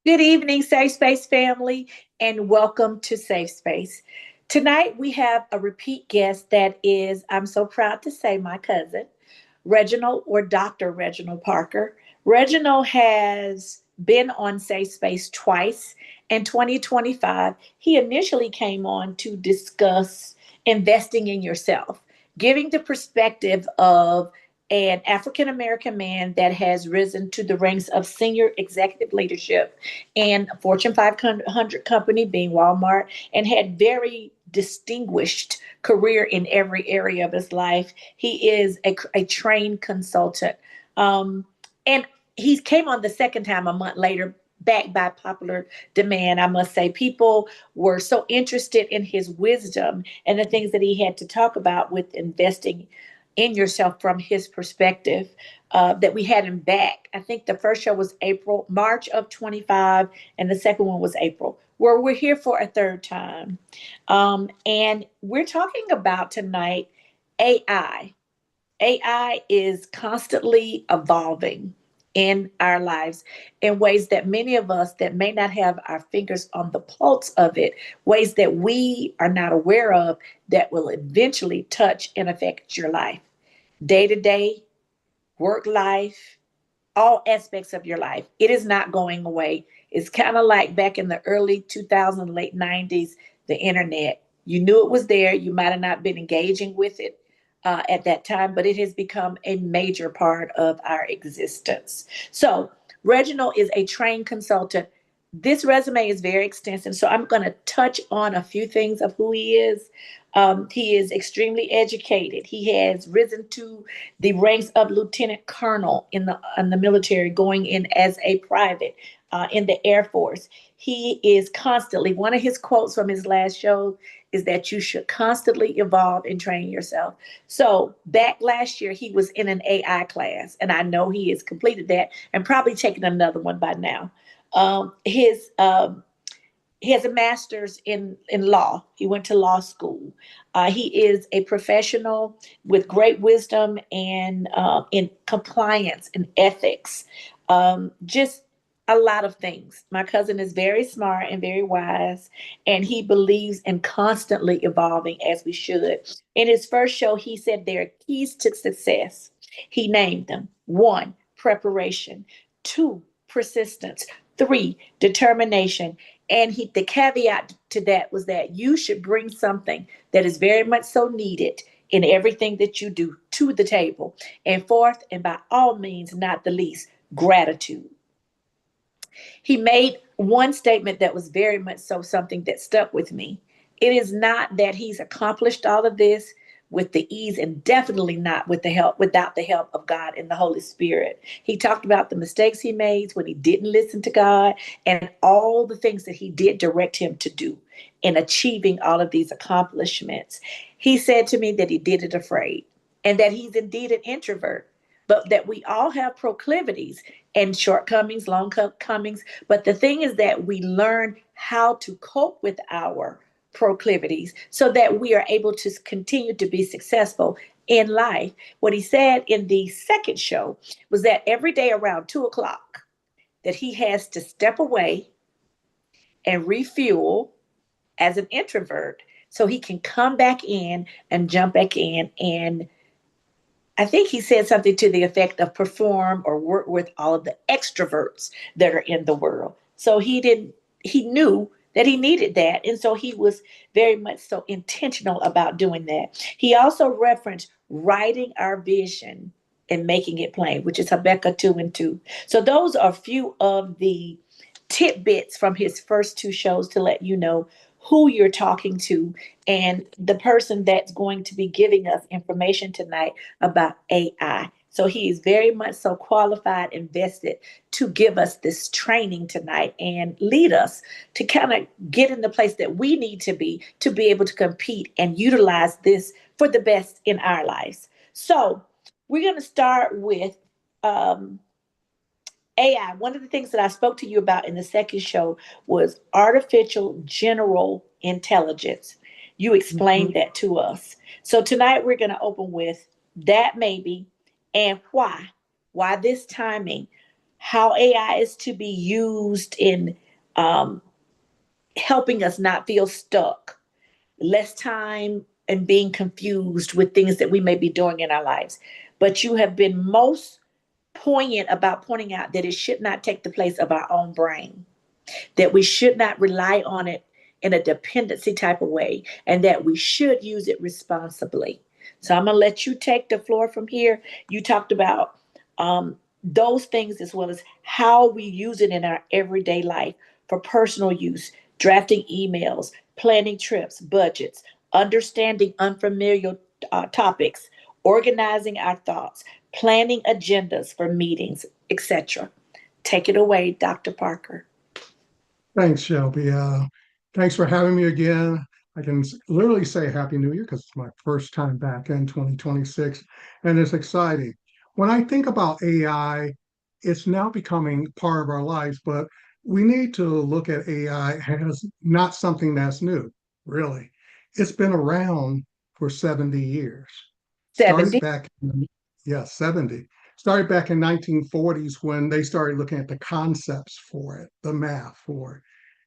Good evening, Safe Space family, and welcome to Safe Space. Tonight we have a repeat guest that is, I'm so proud to say, my cousin, Reginald or Dr. Reginald Parker. Reginald has been on Safe Space twice. In 2025, he initially came on to discuss investing in yourself, giving the perspective of an African American man that has risen to the ranks of senior executive leadership in a Fortune 500 company, being Walmart, and had very distinguished career in every area of his life. He is a trained consultant. And he came on the second time a month later, backed by popular demand. I must say, people were so interested in his wisdom and the things that he had to talk about with investing in yourself from his perspective, that we had him back. I think the first show was March of 25, and the second one was April, where we're here for a third time. And we're talking about tonight AI. AI is constantly evolving in our lives in ways that many of us that may not have our fingers on the pulse of it, ways that we are not aware of, that will eventually touch and affect your life, day to day, work life, all aspects of your life. It is not going away. It's kind of like back in the early 2000s, late 90s, the internet. You knew it was there. You might have not been engaging with it at that time, but it has become a major part of our existence. So, Reginald is a trained consultant. This resume is very extensive, so I'm going to touch on a few things of who he is. He is extremely educated. He has risen to the ranks of lieutenant colonel in the military, going in as a private in the Air Force. He is constantly, one of his quotes from his last show is that you should constantly evolve and train yourself. So back last year, he was in an AI class, and I know he has completed that and probably taken another one by now. He has a master's in law. He went to law school. He is a professional with great wisdom and in compliance and ethics. Just a lot of things. My cousin is very smart and very wise, and he believes in constantly evolving as we should. In his first show, he said there are keys to success. He named them: one, preparation; two, persistence; three, determination. And the caveat to that was that you should bring something that is very much so needed in everything that you do to the table. And fourth, and by all means, not the least, gratitude. He made one statement that was very much so something that stuck with me. It is not that he's accomplished all of this with the ease, and definitely not without the help of God and the Holy Spirit. He talked about the mistakes he made when he didn't listen to God, and all the things that he did direct him to do in achieving all of these accomplishments. He said to me that he did it afraid, and that he's indeed an introvert, but that we all have proclivities and shortcomings, long comings. But the thing is that we learn how to cope with our proclivities so that we are able to continue to be successful in life. What he said in the second show was that every day around 2 o'clock, that he has to step away and refuel as an introvert so he can come back in and jump back in. And I think he said something to the effect of perform or work with all of the extroverts that are in the world. So he knew that he needed that. And so he was very much so intentional about doing that. He also referenced writing our vision and making it plain, which is Habakkuk 2 and 2. So those are a few of the tidbits from his first two shows to let you know who you're talking to and the person that's going to be giving us information tonight about AI. So he is very much so qualified and vested to give us this training tonight and lead us to kind of get in the place that we need to be able to compete and utilize this for the best in our lives. So we're going to start with um, AI. One of the things that I spoke to you about in the second show was artificial general intelligence. You explained that to us. So tonight we're going to open with that maybe and why. Why this timing? how AI is to be used in um, helping us not feel stuck, less time and being confused with things that we may be doing in our lives. But you have been most poignant about pointing out that it should not take the place of our own brain, that we should not rely on it in a dependency type of way, and that we should use it responsibly. So I'm going to let you take the floor from here. You talked about those things as well as how we use it in our everyday life for personal use, drafting emails, planning trips, budgets, understanding unfamiliar topics, organizing our thoughts, planning agendas for meetings, etc. Take it away, Dr. Parker. Thanks, Shelby. Thanks for having me again. I can literally say Happy New Year because it's my first time back in 2026, and it's exciting. When I think about AI, it's now becoming part of our lives, but we need to look at AI as not something that's new, really. It's been around for 70 years. Started 70. back in, yeah, 70. Started back in 1940s when they started looking at the concepts for it, the math for it.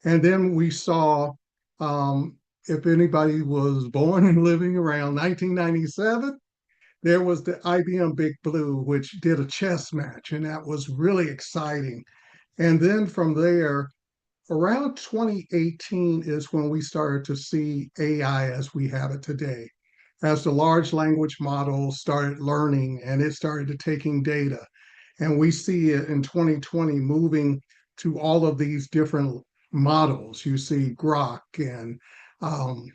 And then we saw, if anybody was born and living around 1997, there was the IBM Big Blue, which did a chess match, and that was really exciting. And then from there, around 2018 is when we started to see AI as we have it today. As the large language models started learning and it started to taking data. And we see it in 2020 moving to all of these different models. You see Grok and um,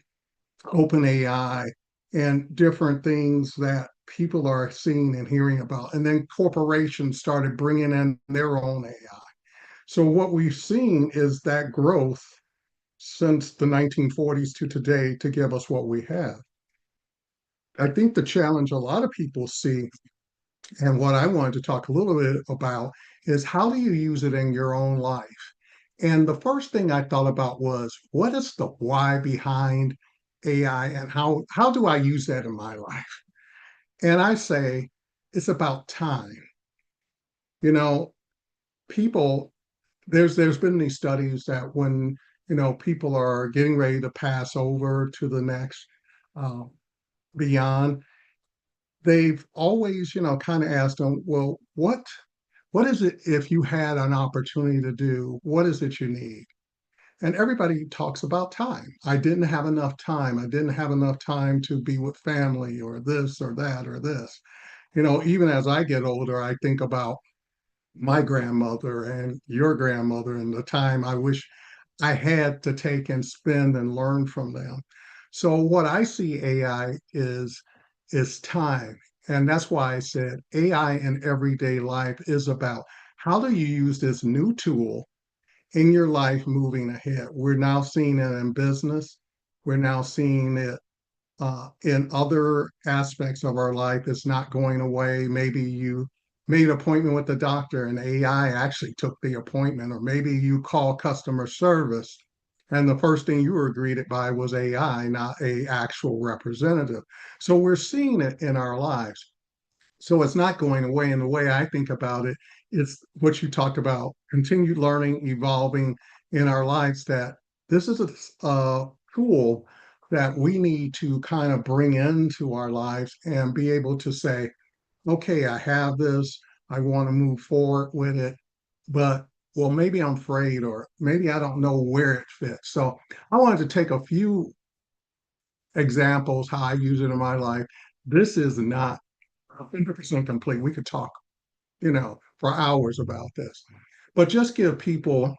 OpenAI and different things that people are seeing and hearing about. And then corporations started bringing in their own AI. So what we've seen is that growth since the 1940s to today to give us what we have. I think the challenge a lot of people see, and what I wanted to talk a little bit about, is how do you use it in your own life? And the first thing I thought about was what is the why behind AI and how do I use that in my life? And I say it's about time. You know, people there's been these studies that when people are getting ready to pass over to the next uh, beyond, they've always kind of asked them, well, what is it if you had an opportunity to do? What is it you need? And everybody talks about time. I didn't have enough time. I didn't have enough time to be with family or this or that or this. Even as I get older, I think about my grandmother and your grandmother and the time I wish I had to take and spend and learn from them. So what I see AI is time. And that's why I said AI in everyday life is about how do you use this new tool in your life moving ahead. We're now seeing it in business. We're now seeing it in other aspects of our life. It's not going away. Maybe you made an appointment with the doctor and AI actually took the appointment, or maybe you call customer service and the first thing you were greeted by was AI, not a actual representative. So we're seeing it in our lives. So it's not going away. And the way I think about it is what you talked about, continued learning, evolving in our lives, that this is a tool that we need to kind of bring into our lives and be able to say, okay, I have this, I want to move forward with it, but well, maybe I'm afraid or maybe I don't know where it fits. So I wanted to take a few examples how I use it in my life. This is not 100% complete. We could talk, for hours about this, but just give people,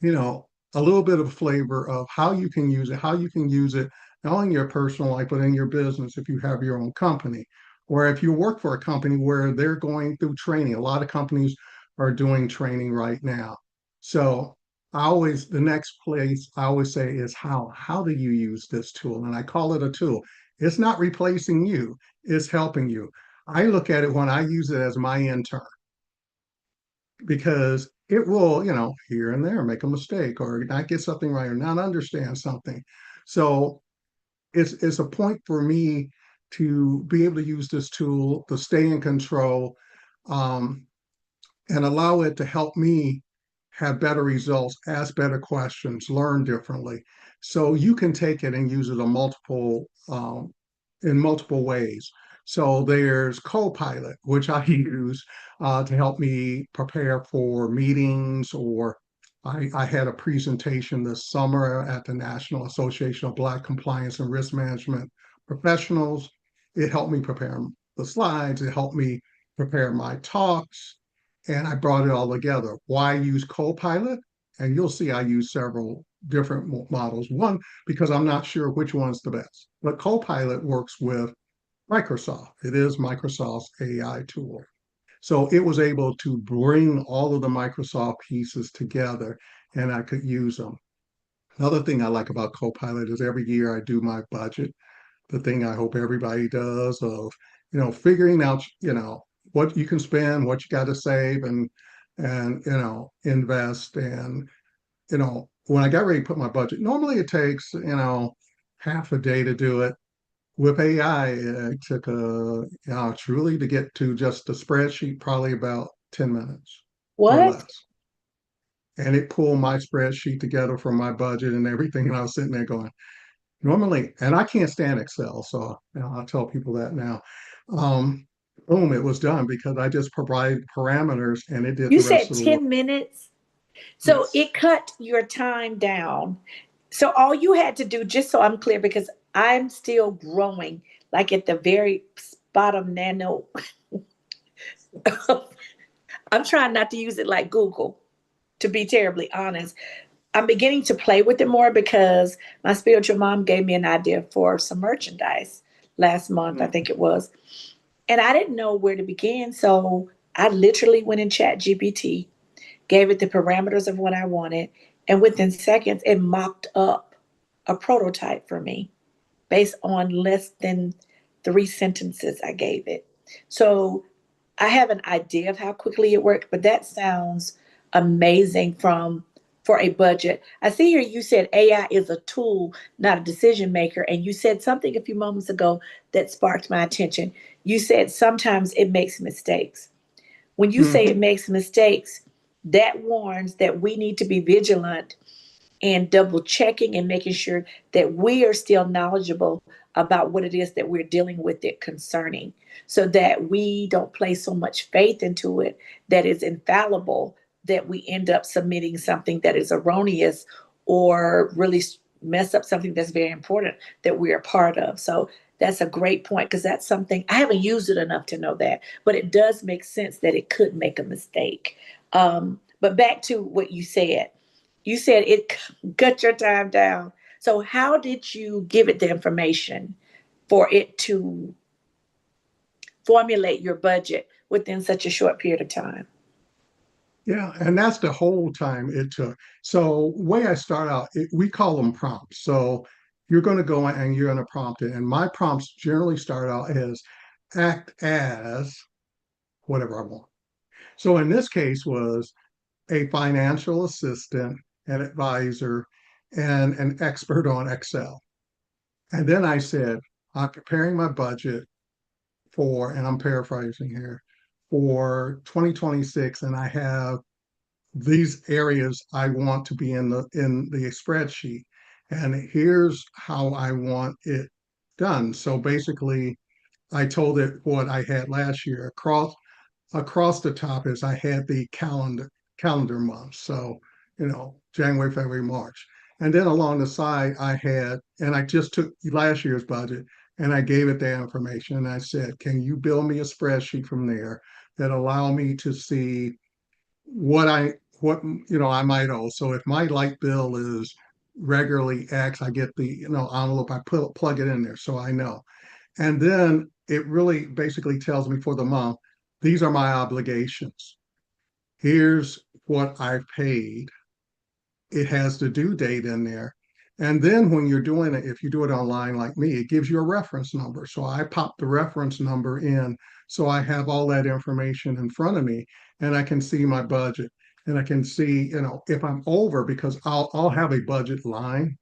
you know, a little bit of flavor of how you can use it, how you can use it not only in your personal life, but in your business if you have your own company, or if you work for a company where they're going through training. A lot of companies are doing training right now. So the next place I always say is how do you use this tool? And I call it a tool. It's not replacing you, it's helping you. I look at it when I use it as my intern because it will, here and there make a mistake or not get something right or not understand something. So it's a point for me to be able to use this tool to stay in control, um, and allow it to help me have better results, ask better questions, learn differently. So you can take it and use it on in multiple ways. So there's Copilot, which I use to help me prepare for meetings, or I had a presentation this summer at the National Association of Black Compliance and Risk Management Professionals. It helped me prepare the slides. It helped me prepare my talks, and I brought it all together. Why use Copilot? And you'll see I use several different models. One, because I'm not sure which one's the best, but Copilot works with Microsoft. It is Microsoft's AI tool. So it was able to bring all of the Microsoft pieces together, and I could use them. Another thing I like about Copilot is every year I do my budget, the thing I hope everybody does, of, figuring out, what you can spend, what you got to save, and invest. And when I got ready to put my budget, normally it takes half a day to do it. With AI, it took truly to get to just a spreadsheet, probably about 10 minutes or What? less. And it pulled my spreadsheet together from my budget and everything. And I was sitting there going, normally, and I can't stand Excel, so I'll tell people that now. Um, Boom, it was done because I just provided parameters and it did You the rest said of the work. 10 minutes? So Yes. it cut your time down. So all you had to do, just so I'm clear, because I'm still growing, like at the very bottom nano. I'm trying not to use it like Google, to be terribly honest. I'm beginning to play with it more because my spiritual mom gave me an idea for some merchandise last month, I Mm. think it was. And I didn't know where to begin. So I literally went in Chat GPT, gave it the parameters of what I wanted, and within seconds, it mocked up a prototype for me based on less than 3 sentences I gave it. So I have an idea of how quickly it worked, but that sounds amazing from for a budget. I see here you said AI is a tool, not a decision maker, and you said something a few moments ago that sparked my attention. You said sometimes it makes mistakes. When you say it Mhm. makes mistakes, that warns that we need to be vigilant and double checking and making sure that we are still knowledgeable about what it is that we're dealing with it concerning, so that we don't place so much faith into it that is infallible, that we end up submitting something that is erroneous or really mess up something that's very important that we're a part of. So that's a great point, because that's something I haven't used it enough to know that, but it does make sense that it could make a mistake. But back to what you said it cut your time down. So how did you give it the information for it to formulate your budget within such a short period of time? Yeah, and that's the whole time it took. So way I start out, we call them prompts. So you're going to go in and you're going to prompt it. And my prompts generally start out as act as whatever I want. So in this case was a financial assistant, an advisor, and an expert on Excel. And then I said, I'm preparing my budget for, and I'm paraphrasing here, for 2026, and I have these areas I want to be in the spreadsheet. And here's how I want it done. So basically, I told it what I had last year. Across the top is I had the calendar months. So, January, February, March. And then along the side, and I just took last year's budget and I gave it that information. And I said, can you build me a spreadsheet from there that allow me to see what I might owe. So if my light bill is regularly X, I get the envelope, I plug it in there so I know. And then it really basically tells me for the month, these are my obligations. Here's what I've paid. It has the due date in there. And then when you're doing it, if you do it online like me, it gives you a reference number. So I pop the reference number in. So I have all that information in front of me and I can see my budget and I can see, if I'm over, because I'll have a budget line.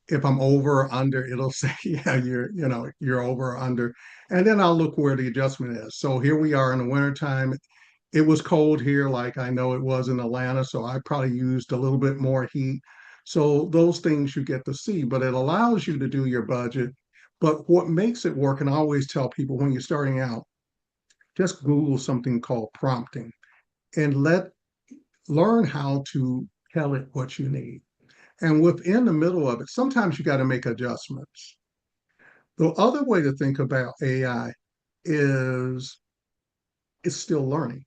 If I'm over or under, it'll say, yeah, you're over or under. And then I'll look where the adjustment is. So here we are in the wintertime. it was cold here, like I know it was in Atlanta, so I probably used a little bit more heat. So those things you get to see, but it allows you to do your budget. But what makes it work, and I always tell people when you're starting out, just Google something called prompting and learn how to tell it what you need. And within the middle of it, sometimes you got to make adjustments. The other way to think about AI is it's still learning.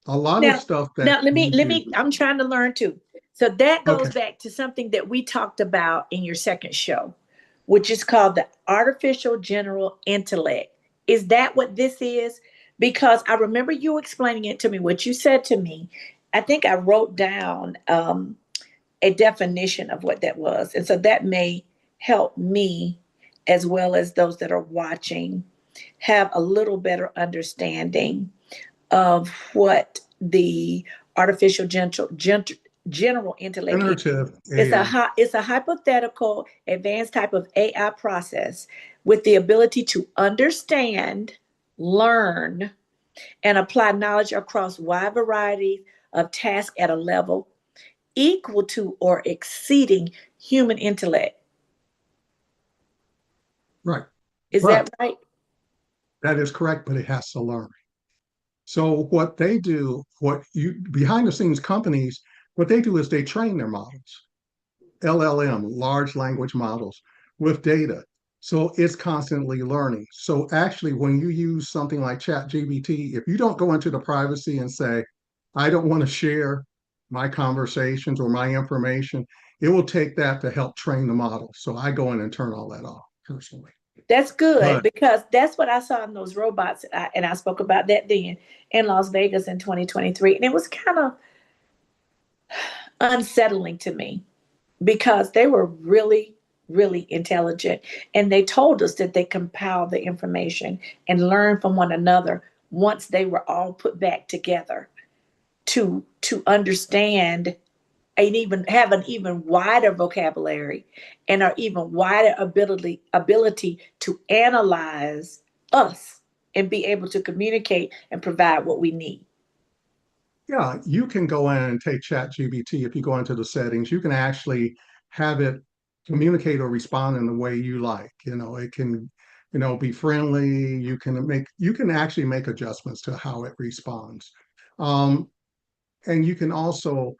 A lot of Now, stuff that now let me you let do. me. I'm trying to learn too. So that Okay. goes back to something that we talked about in your second show, which is called the artificial general intellect. Is that what this is? Because I remember you explaining it to me. What you said to me, I think I wrote down a definition of what that was, and so that may help me as well as those that are watching have a little better understanding of what the artificial general intellect is. Generative It's AI. it's a hypothetical advanced type of AI process with the ability to understand, learn, and apply knowledge across wide variety of tasks at a level equal to or exceeding human intellect. Right. Is that But right? that is correct, but it has to learn. So what they do, what you behind the scenes companies, what they do is they train their models, LLM, large language models, with data. So it's constantly learning. So actually, when you use something like ChatGPT, if you don't go into the privacy and say, I don't want to share my conversations or my information, it will take that to help train the model. So I go in and turn all that off personally. That's good But because that's what I saw in those robots. And I spoke about that then in Las Vegas in 2023. And it was kind of unsettling to me because they were really, really intelligent. And they told us that they compiled the information and learned from one another once they were all put back together to understand and even have an even wider vocabulary and our even wider ability to analyze us and be able to communicate and provide what we need. yeah, you can go in and take ChatGPT. If you go into the settings, you can actually have it communicate or respond in the way you like. It can, be friendly. You can actually make adjustments to how it responds. Um, and you can also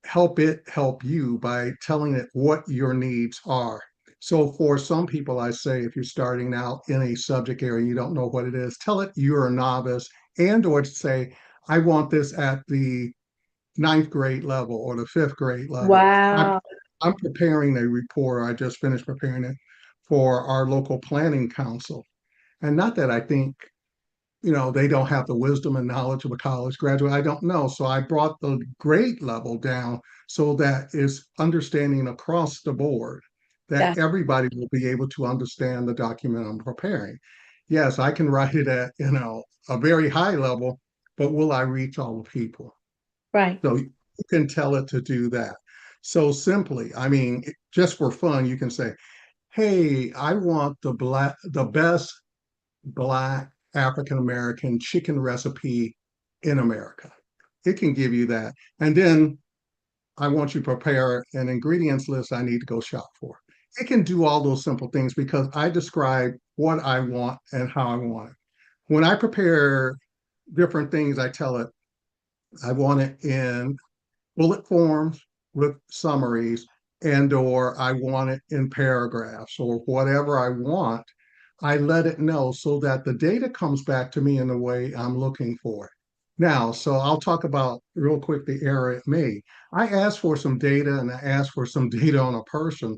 help it help you by telling it what your needs are. So for some people, I say if you're starting out in a subject area and you don't know what it is, tell it you're a novice and or say, I want this at the ninth grade level or the fifth grade level. Wow. I'm preparing a report. I just finished preparing it for our local planning council. And not that I think they don't have the wisdom and knowledge of a college graduate. I don't know. So I brought the grade level down so that it's understanding across the board that That's everybody will be able to understand the document I'm preparing. Yes, I can write it at, a very high level, but will I reach all the people? right. So you can tell it to do that. So simply, I mean, just for fun, you can say, "Hey, I want the best Black African American chicken recipe in America." It can give you that. And then I want you to prepare an ingredients list I need to go shop for. It can do all those simple things because I describe what I want and how I want it. When I prepare different things, I tell it I want it in bullet forms with summaries and or I want it in paragraphs or whatever I want. I let it know so that the data comes back to me in the way I'm looking for it. Now, so I'll talk about real quick the error it made. I asked for some data and I asked for some data on a person,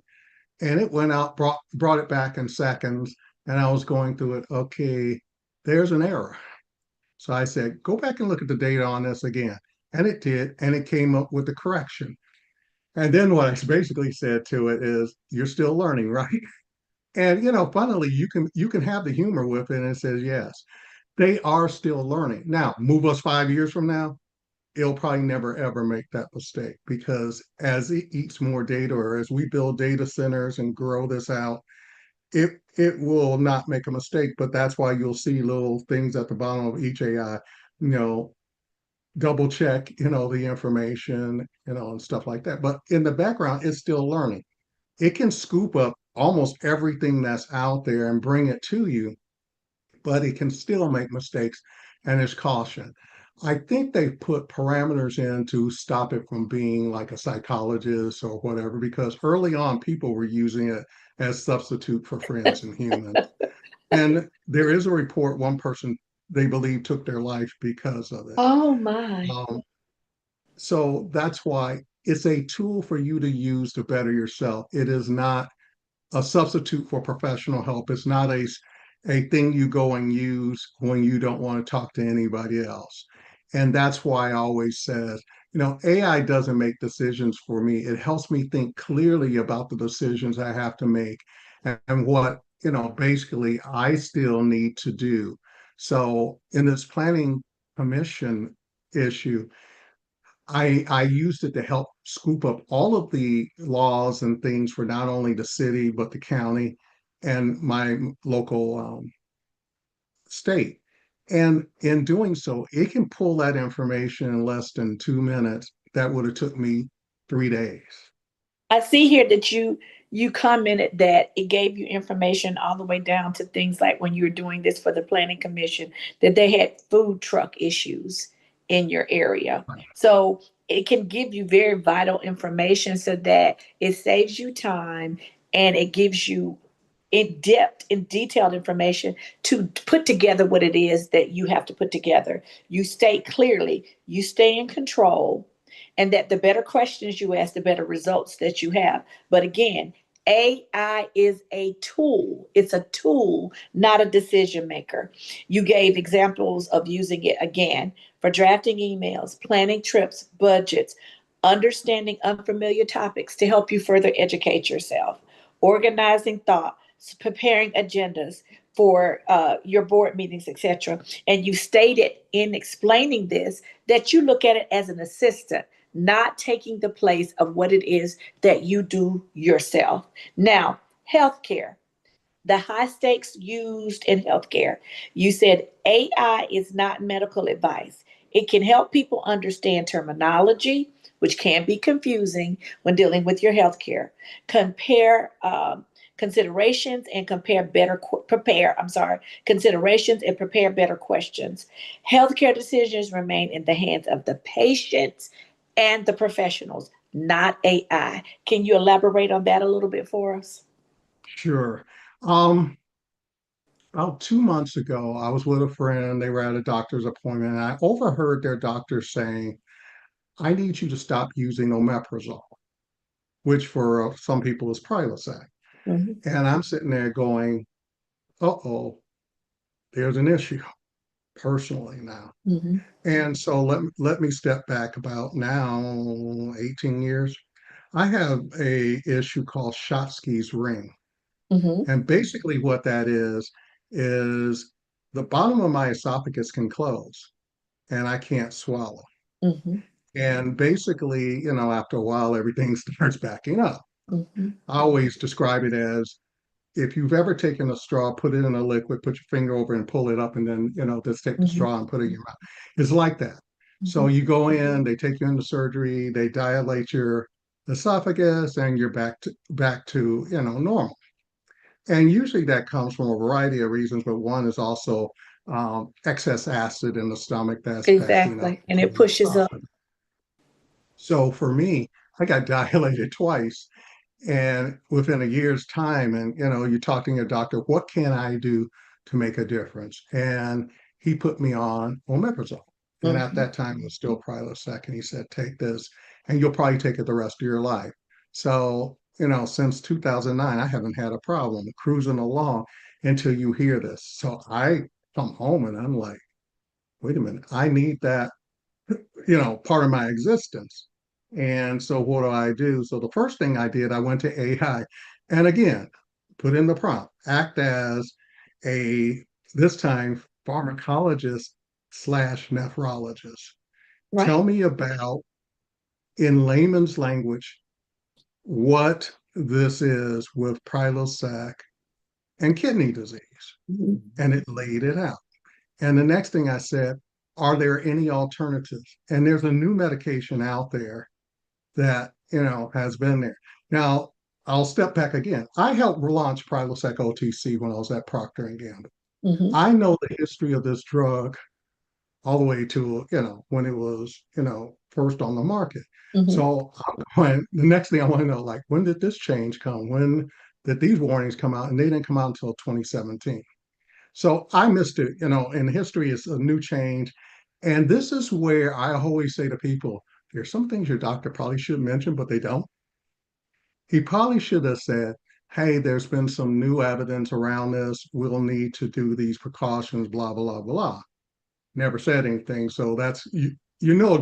and it went out, brought it back in seconds, and I was going through it. Okay, there's an error. So I said, go back and look at the data on this again. And it did, and it came up with the correction. And then what I basically said to it is, you're still learning, right? And funnily, you can have the humor with it, and it says, yes, they are still learning. Now, move us 5 years from now, it'll probably never ever make that mistake because as it eats more data or as we build data centers and grow this out, it will not make a mistake. But that's why you'll see little things at the bottom of each AI. you know, double check, the information, and stuff like that. But in the background, it's still learning. It can scoop up almost everything that's out there and bring it to you, but it can still make mistakes, and there's caution. I think they've put parameters in to stop it from being like a psychologist or whatever, because early on people were using it as substitute for friends and humans. And there is a report, one person they believe took their life because of it. Oh my. Um, so that's why it's a tool for you to use to better yourself. It is not a substitute for professional help. It's not a thing you go and use when you don't want to talk to anybody else. And that's why I always says, AI doesn't make decisions for me. It helps me think clearly about the decisions I have to make and what, basically I still need to do. So in this planning commission issue, I used it to help scoop up all of the laws and things for not only the city, but the county and my local state. And in doing so, it can pull that information in less than 2 minutes. That would have took me 3 days. I see here that you commented that it gave you information all the way down to things like when you were doing this for the planning commission that they had food truck issues in your area. So it can give you very vital information so that it saves you time and it gives you in depth in detailed information to put together what it is that you have to put together. You state clearly, you stay in control, and that the better questions you ask, the better results that you have. But again, AI is a tool. It's a tool, not a decision maker. You gave examples of using it again for drafting emails, planning trips, budgets, understanding unfamiliar topics to help you further educate yourself, organizing thought, preparing agendas for your board meetings, etc. And you stated in explaining this that you look at it as an assistant, not taking the place of what it is that you do yourself. Now, healthcare, the high stakes used in healthcare. You said AI is not medical advice. It can help people understand terminology, which can be confusing when dealing with your healthcare. Compare considerations and prepare. I'm sorry, considerations and prepare better questions. Healthcare decisions remain in the hands of the patients and the professionals, not AI. Can you elaborate on that a little bit for us? Sure. Um, about 2 months ago, I was with a friend. They were at a doctor's appointment, and I overheard their doctor saying, I need you to stop using omeprazole, which for some people is Prilosec. Mhm, And I'm sitting there going, uh-oh, there's an issue personally now. mhm, And so let me step back about now 18 years. I have a issue called Shotsky's ring. mhm, And basically what that is the bottom of my esophagus can close and I can't swallow. mhm, And basically, after a while, everything starts backing up. mhm, I always describe it as if you've ever taken a straw, put it in a liquid, put your finger over and pull it up, and then, just take the mhm, straw and put it in your mouth. It's like that. So mhm. you go in, they take you into surgery, they dilate your esophagus, and you're back to normal. And usually that comes from a variety of reasons, but one is also excess acid in the stomach that's backing up Exactly. And it the pushes up. esophagus. So for me, I got dilated twice and within a year's time. And you talk to your doctor, what can I do to make a difference? And he put me on omeprazole. And at Mhm, that time it was still Prilosec. And he said, take this and you'll probably take it the rest of your life. So since 2009 I haven't had a problem cruising along until you hear this. So I come home and I'm like, wait a minute, I need that, part of my existence. And so what do? So the first thing I did, I went to AI and again, put in the prompt, act as a, this time, pharmacologist slash nephrologist. right. Tell me about, in layman's language, what this is with Prilosec and kidney disease. Mhm, And it laid it out. And the next thing I said, are there any alternatives? And there's a new medication out there that, has been there. Now, I'll step back again. I helped launch Prilosec OTC when I was at Procter and Gamble. Hmm. I know the history of this drug all the way to, when it was, first on the market. Hmm. So the next thing I want to know, like, when did this change come? When did these warnings come out? And they didn't come out until 2017. So I missed it, and history is a new change. And this is where I always say to people, there's some things your doctor probably should mention, but they don't. He probably should have said, hey, there's been some new evidence around this. We'll need to do these precautions, blah, blah, blah. Never said anything. So that's,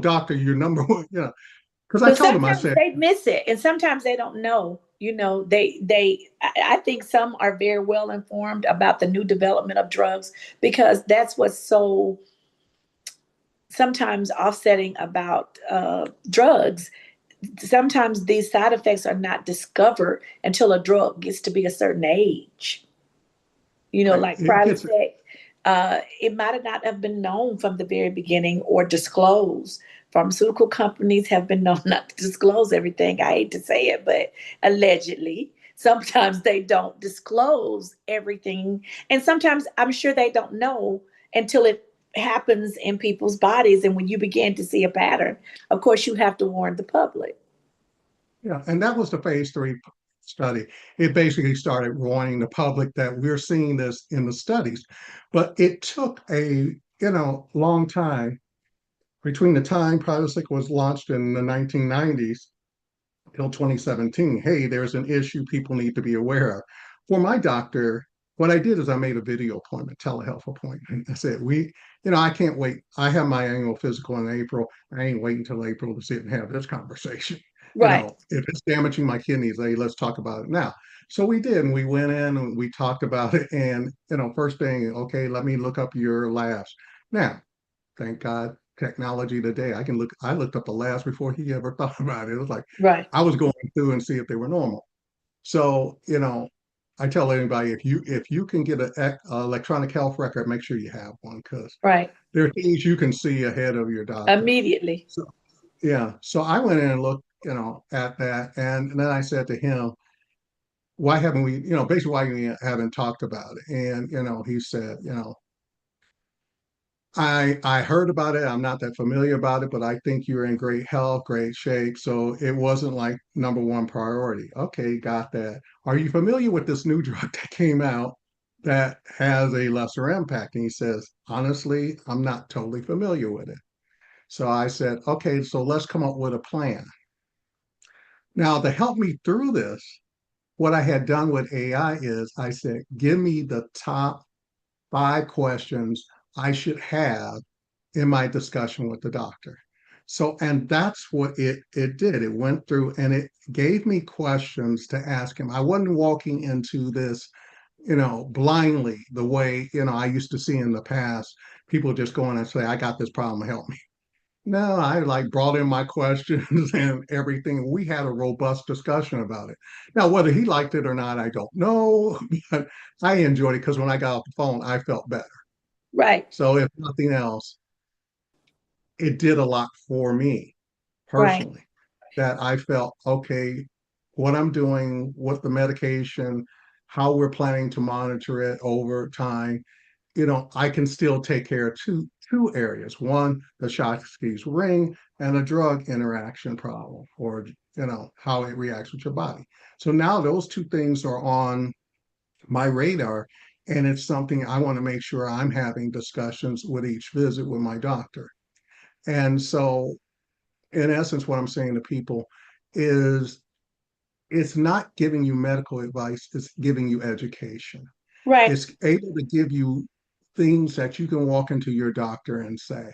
doctor, your number one, because I But told him, I sometimes said, they miss it, and sometimes they don't know. I think some are very well informed about the new development of drugs because that's what's so sometimes offsetting about drugs. Sometimes these side effects are not discovered until a drug gets to be a certain age. Like it gets, Prilosec, it might have not have been known from the very beginning or disclosed. Pharmaceutical companies have been known not to disclose everything. I hate to say it, but allegedly, sometimes they don't disclose everything. And sometimes I'm sure they don't know until it happens in people's bodies. And when you begin to see a pattern, of course, you have to warn the public. yeah, and that was the phase 3 study. It basically started warning the public that we're seeing this in the studies, but it took a long time between the time Prilosec was launched in the 1990s till 2017. Hey, there's an issue people need to be aware of. For my doctor, what I did is I made a video appointment, telehealth appointment. I said, I can't wait. I have my annual physical in April. I ain't waiting until April to sit and have this conversation. Right, If it's damaging my kidneys, hey, let's talk about it now. So we did, and we went in and we talked about it. And, first thing, okay, let me look up your labs. Now, thank God, technology today. I looked up the labs before he ever thought about it. It was like right, I was going through and see if they were normal. So, I tell anybody if you can get an electronic health record, make sure you have one because right. there are things you can see ahead of your doctor. Immediately. So yeah, so I went in and looked, at that, and then I said to him, "Why haven't we, basically why we haven't talked about it?" And he said, I heard about it. I'm not that familiar about it, but I think you're in great health, great shape. So it wasn't like number one priority. Okay, got that. Are you familiar with this new drug that came out that has a lesser impact? And he says, honestly, I'm not totally familiar with it. So I said, okay, so let's come up with a plan. Now, to help me through this, what I had done with AI is I said, give me the top 5 questions I should have in my discussion with the doctor. So, and that's what it did. It went through and it gave me questions to ask him. I wasn't walking into this, blindly the way, I used to see in the past. People just go in and say, I got this problem, help me. No, I like brought in my questions and everything. We had a robust discussion about it. Now, whether he liked it or not, I don't know, but I enjoyed it because when I got off the phone, I felt better. Right, So, if nothing else, it did a lot for me right, personally that I felt, okay, what I'm doing, what the medication, how we're planning to monitor it over time, I can still take care of two areas. One, the Schottky's ring and a drug interaction problem or how it reacts with your body. So now those two things are on my radar. And it's something I want to make sure I'm having discussions with each visit with my doctor. And so in essence, what I'm saying to people is it's not giving you medical advice, it's giving you education. right, It's able to give you things that you can walk into your doctor and say,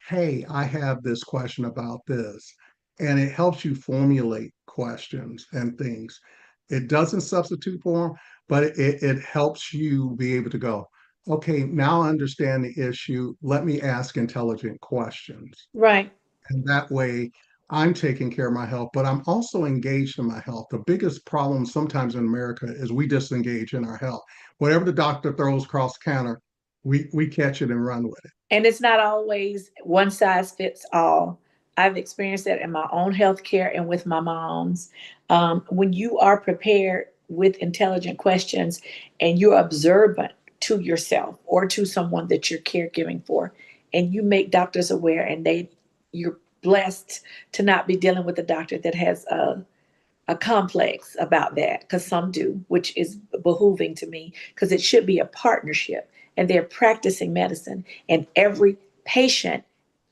hey, I have this question about this. And it helps you formulate questions and things. It doesn't substitute for them, but it helps you be able to go, okay, now I understand the issue. Let me ask intelligent questions. right, And that way, I'm taking care of my health, but I'm also engaged in my health. The biggest problem sometimes in America is we disengage in our health. Whatever the doctor throws across the counter, we catch it and run with it. And it's not always one size fits all. I've experienced that in my own healthcare and with my mom's. When you are prepared with intelligent questions and you're observant to yourself or to someone that you're caregiving for, and you make doctors aware, and you're blessed to not be dealing with a doctor that has a complex about that, because some do, which is behooving to me, because it should be a partnership and they're practicing medicine, and every patient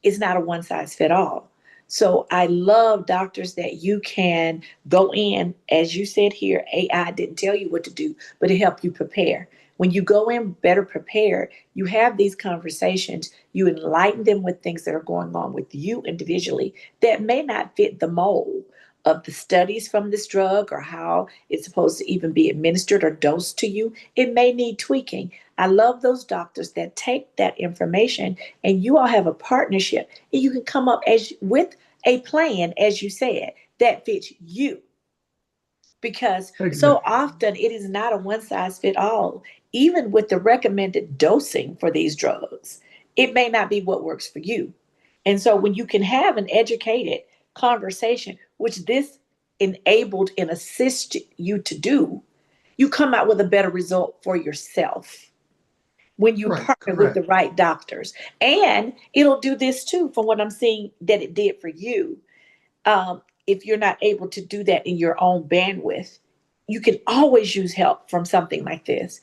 is not a one size fit all. So I love doctors that you can go in, as you said here, AI didn't tell you what to do, but it helped you prepare. When you go in better prepared, you have these conversations, you enlighten them with things that are going on with you individually that may not fit the mold of the studies from this drug or how it's supposed to even be administered or dosed to you. It may need tweaking. I love those doctors that take that information and you all have a partnership and you can come up as with a plan, as you said, that fits you. Because so Exactly. often it is not a one size fit all, even with the recommended dosing for these drugs. It may not be what works for you. And so when you can have an educated conversation, which this enabled and assist you to do, you come out with a better result for yourself when you Right. partner with the Correct. right doctors. And it'll do this too, from what I'm seeing that it did for you. If you're not able to do that in your own bandwidth, you can always use help from something like this.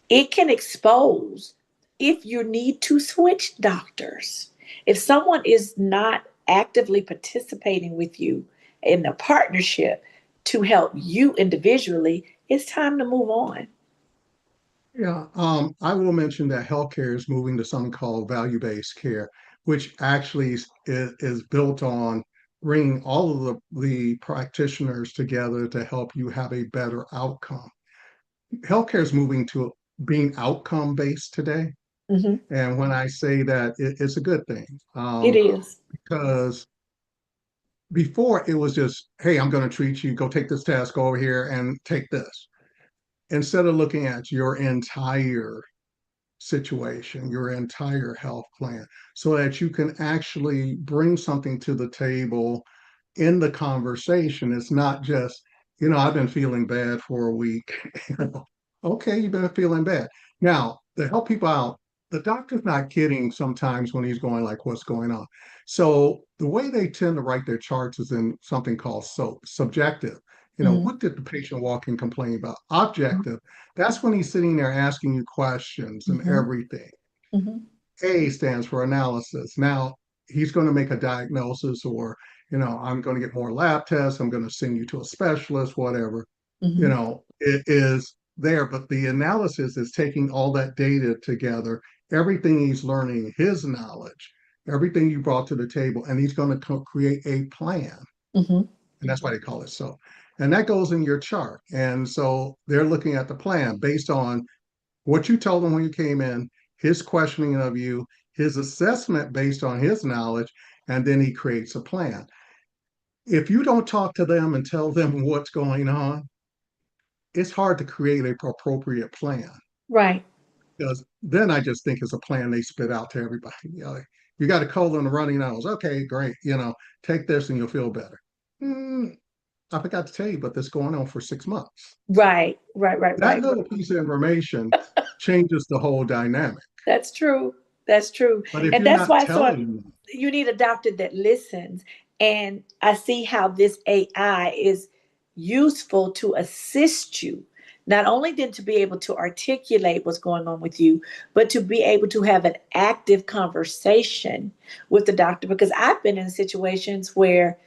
It can expose if you need to switch doctors. If someone is not actively participating with you in a partnership to help you individually, it's time to move on. Yeah. I will mention that healthcare is moving to something called value-based care, which actually is built on bringing all of the practitioners together to help you have a better outcome. Healthcare is moving to being outcome-based today. Hmm. And when I say that, it's a good thing, It is. because before it was just, hey, I'm going to treat you, go take this test, go over here and take this. Instead of looking at your entire situation, your entire health plan, so that you can actually bring something to the table in the conversation. It's not just, I've been feeling bad for a week. Okay, you've been feeling bad. Now, to help people out, the doctor's not kidding sometimes when he's going like, what's going on? So the way they tend to write their charts is in something called subjective. Hmm. What did the patient walk in complaining about? Objective, that's when he's sitting there asking you questions and Hmm. everything. Hmm. A stands for analysis. Now he's going to make a diagnosis, or, I'm going to get more lab tests. I'm going to send you to a specialist, whatever. Hmm. It is there, but the analysis is taking all that data together, everything he's learning, his knowledge, everything you brought to the table, and he's going to create a plan. Hmm. And that's why they call it so. And that goes in your chart. And so they're looking at the plan based on what you told him when you came in, his questioning of you, his assessment based on his knowledge, and then he creates a plan. If you don't talk to them and tell them what's going on, it's hard to create a appropriate plan, Right. because then I just think it's a plan they spit out to everybody. You got a cold and a runny nose. Okay, great. Take this and you'll feel better. Mm, I forgot to tell you, but this going on for 6 months. Right. Right. Right. That Right. little piece of information changes the whole dynamic. That's true. That's true. But if And you're that's not why so telling them, you need a doctor that listens. And I see how this AI is useful to assist you, not only then to be able to articulate what's going on with you, but to be able to have an active conversation with the doctor. Because I've been in situations where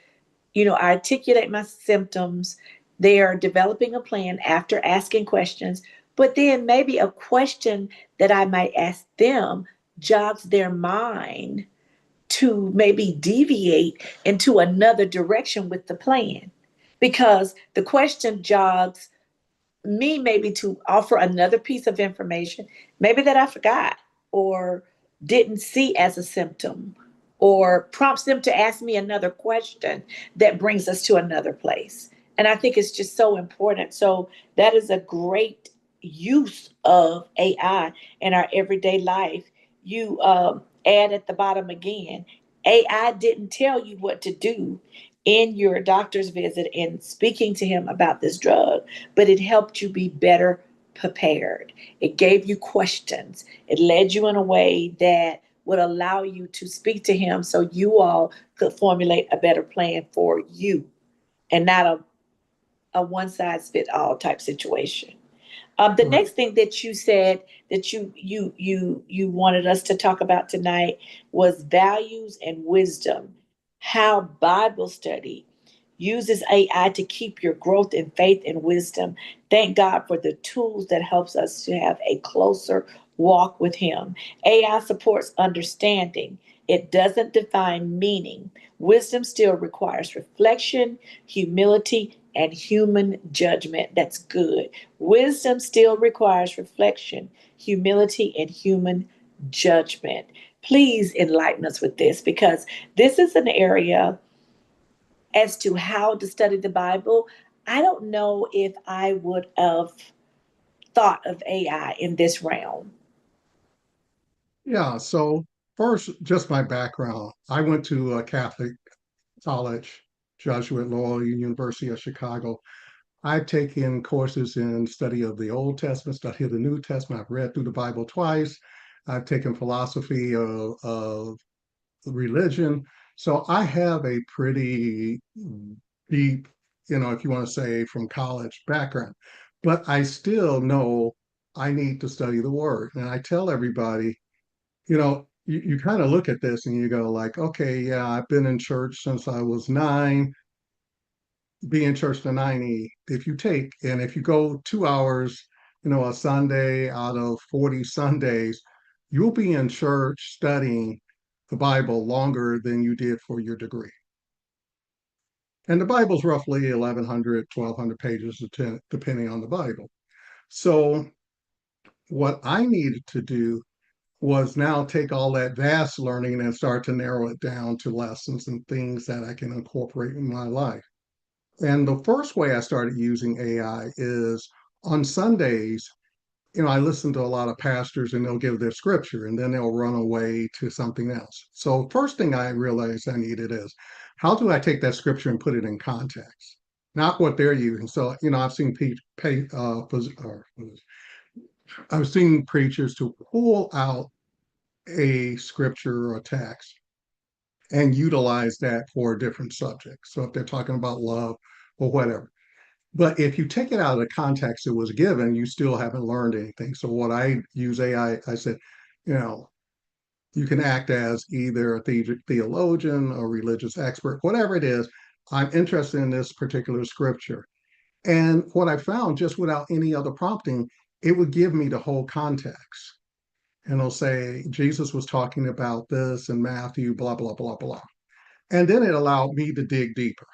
I articulate my symptoms. They are developing a plan after asking questions, but then maybe a question that I might ask them jogs their mind to maybe deviate into another direction with the plan, because the question jogs me maybe to offer another piece of information, maybe that I forgot or didn't see as a symptom, or prompts them to ask me another question that brings us to another place. And I think it's just so important. So that is a great use of AI in our everyday life. You add at the bottom again, AI didn't tell you what to do in your doctor's visit and speaking to him about this drug, but it helped you be better prepared. It gave you questions. It led you in a way that would allow you to speak to him so you all could formulate a better plan for you and not a one size fit all type situation. The Right. next thing that you said that you wanted us to talk about tonight was values and wisdom. How Bible study uses AI to keep your growth in faith and wisdom. Thank God for the tools that helps us to have a closer walk with Him. AI supports understanding. It doesn't define meaning. Wisdom still requires reflection, humility, and human judgment. That's good. Wisdom still requires reflection, humility, and human judgment. Please enlighten us with this because this is an area as to how to study the Bible. I don't know if I would have thought of AI in this realm. Yeah. So first, just my background. I went to a Catholic college, Jesuit Loyola University of Chicago. I've taken courses in study of the Old Testament, study of the New Testament. I've read through the Bible twice. I've taken philosophy of religion. So I have a pretty deep, if you want to say from college background, but I still know I need to study the word. And I tell everybody, you kind of look at this and you go like, okay, yeah, I've been in church since I was 9, be in church to 90. If you go 2 hours, a Sunday out of 40 Sundays, you'll be in church studying the Bible longer than you did for your degree. And the Bible's roughly 1,100, 1,200 pages, depending on the Bible. So, what I needed to do was now take all that vast learning and start to narrow it down to lessons and things that I can incorporate in my life. And the first way I started using AI is on Sundays. I listen to a lot of pastors and they'll give their scripture and then they'll run away to something else. So, first thing I realized I needed is how do I take that scripture and put it in context? Not what they're using. So, I've seen I've seen preachers to pull out a scripture or a text and utilize that for a different subject. So, if they're talking about love or whatever. But if you take it out of the context it was given, you still haven't learned anything. So what I use I said, you know, you can act as either a theologian or religious expert, whatever it is. I'm interested in this particular scripture. And what I found, just without any other prompting, it would give me the whole context. And it'll say, Jesus was talking about this in Matthew, blah, blah, blah, blah. And then it allowed me to dig deeper.